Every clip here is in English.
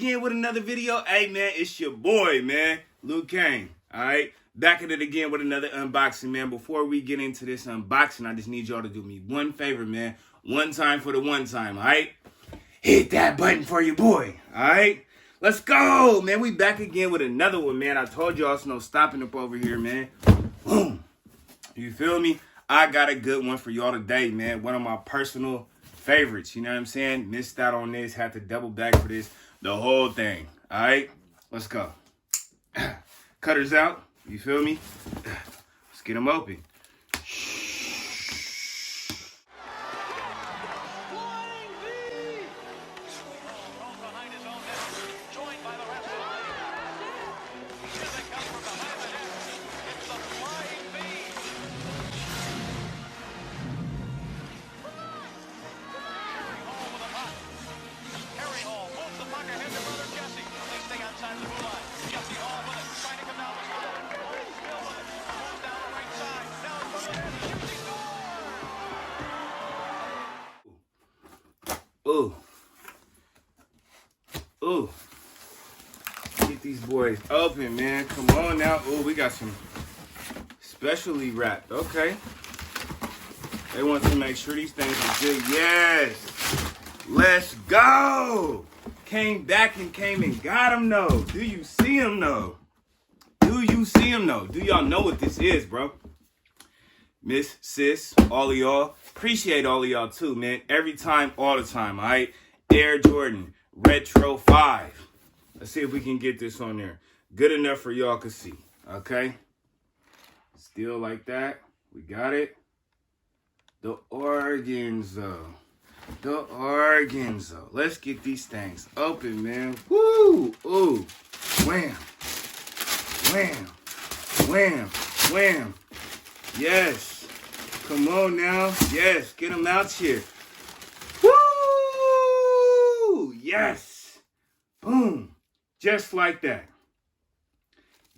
again with another video. Hey, man, it's your boy, man, Kang. All right, back at it again with another unboxing, man. Before we get into this unboxing, I just need y'all to do me one favor, man. One time for the one time, all right? Hit that button for your boy, all right? Let's go, man. We back again with another one, man. I told y'all it's no stopping up over here, man. Boom. You feel me? I got a good one for y'all today, man. One of my personal favorites, you know what I'm saying? Missed out on this, had to double back for this, the whole thing. All right, let's go. Cutters out, you feel me? Let's get them open. Ooh. Ooh. Get these boys open, man. Come on now. Ooh, we got some specially wrapped. Okay. They want to make sure these things are good. Yes. Let's go. Came back and came and got them, though. Do you see them, though? Do you see them, though? Do y'all know what this is, bro? Miss, sis, all of y'all. Appreciate all of y'all too, man. Every time, all the time, all right? Air Jordan Retro 5. Let's see if we can get this on there. Good enough for y'all to see, okay? Still like that. We got it. The organzo. The organzo. Let's get these things open, man. Woo! Ooh. Wham. Wham. Wham. Wham. Yes. Come on now. Yes. Get them out here. Woo! Yes. Boom. Just like that.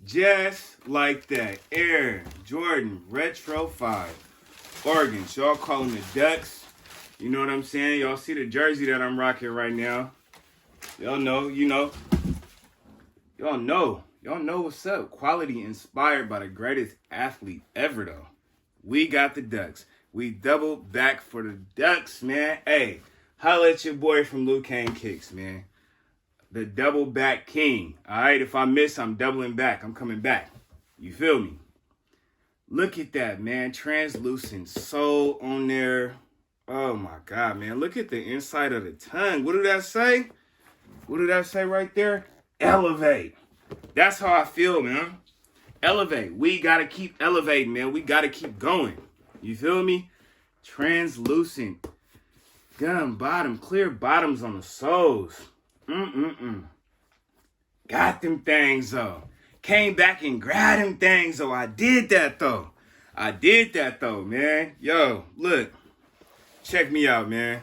Just like that. Air Jordan Retro 5. Organs. Y'all call them the Ducks. You know what I'm saying? Y'all see the jersey that I'm rocking right now. Y'all know, you know. Y'all know. Y'all know what's up. Quality inspired by the greatest athlete ever, though. We got the Ducks. We double back for the Ducks, man. Hey, holla at your boy from Kang Kickx, man. The double back king. All right, if I miss, I'm doubling back. I'm coming back. You feel me? Look at that, man. Translucent sole on there. Oh, my God, man. Look at the inside of the tongue. What did that say? What did that say right there? Elevate. That's how I feel, man. Elevate. We got to keep elevating, man. We got to keep going. You feel me? Translucent. Gun bottom. Clear bottoms on the soles. Got them things, though. Came back and grabbed them things, though. I did that, though. Man. Yo, look. Check me out, man.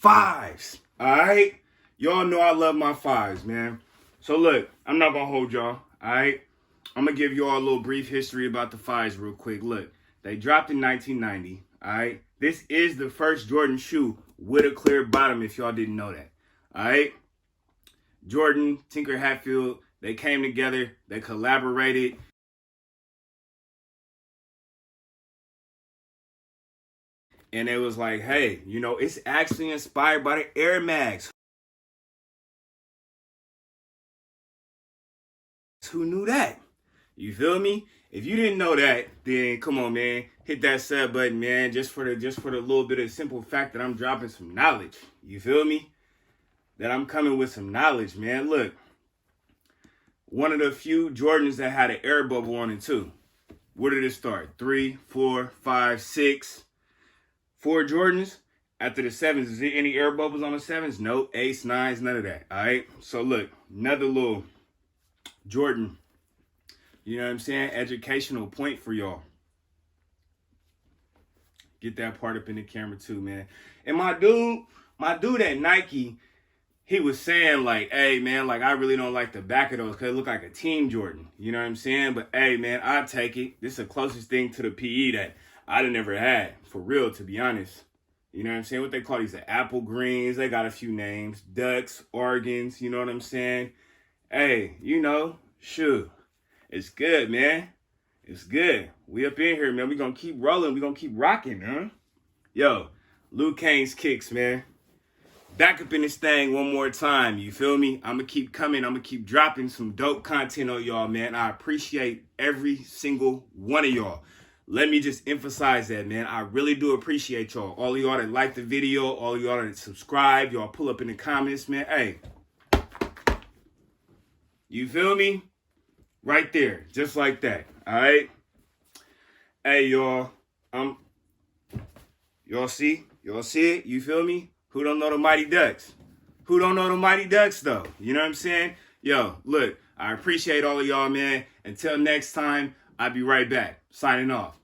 5's. All right? Y'all know I love my 5's, man. So look, I'm not going to hold y'all, all right? I'm going to give y'all a little brief history about the 5's real quick. Look, they dropped in 1990, all right? This is the first Jordan shoe with a clear bottom, if y'all didn't know that, all right? Jordan, Tinker Hatfield, they came together, they collaborated. And it was like, hey, you know, it's actually inspired by the Air Max. Who knew that? You feel me? If you didn't know that, then come on, man. Hit that sub button, man. Just for the little bit of simple fact that I'm dropping some knowledge. You feel me? That I'm coming with some knowledge, man. Look. One of the few Jordans that had an air bubble on it too. Where did it start? 3, 4, 5, 6. 4 Jordans. After the 7s, is there any air bubbles on the 7s? No. 8s, 9s, none of that. All right? So look, another little Jordan, you know what I'm saying? Educational point for y'all. Get that part up in the camera too, man. And my dude at Nike, he was saying like, hey, man, like I really don't like the back of those because it look like a Team Jordan. You know what I'm saying? But hey, man, I take it. This is the closest thing to the PE that I done never had, for real, to be honest. You know what I'm saying? What they call these, the apple greens. They got a few names. Ducks, Oregons, you know what I'm saying? Hey, you know, shoot. It's good, man. It's good. We up in here, man. We gonna keep rolling. We gonna keep rocking, huh? Yo, Liu Kang's Kickx, man. Back up in this thing one more time, you feel me? I'm gonna keep coming. I'm gonna keep dropping some dope content on y'all, man. I appreciate every single one of y'all. Let me just emphasize that, man. I really do appreciate y'all. All of y'all that like the video, all of y'all that subscribe, y'all pull up in the comments, man. Hey, you feel me? Right there, just like that, all right? Hey, y'all, y'all see it? You feel me? Who don't know the Mighty Ducks? Who don't know the Mighty Ducks, though? You know what I'm saying? Yo, look, I appreciate all of y'all, man. Until next time, I'll be right back. Signing off.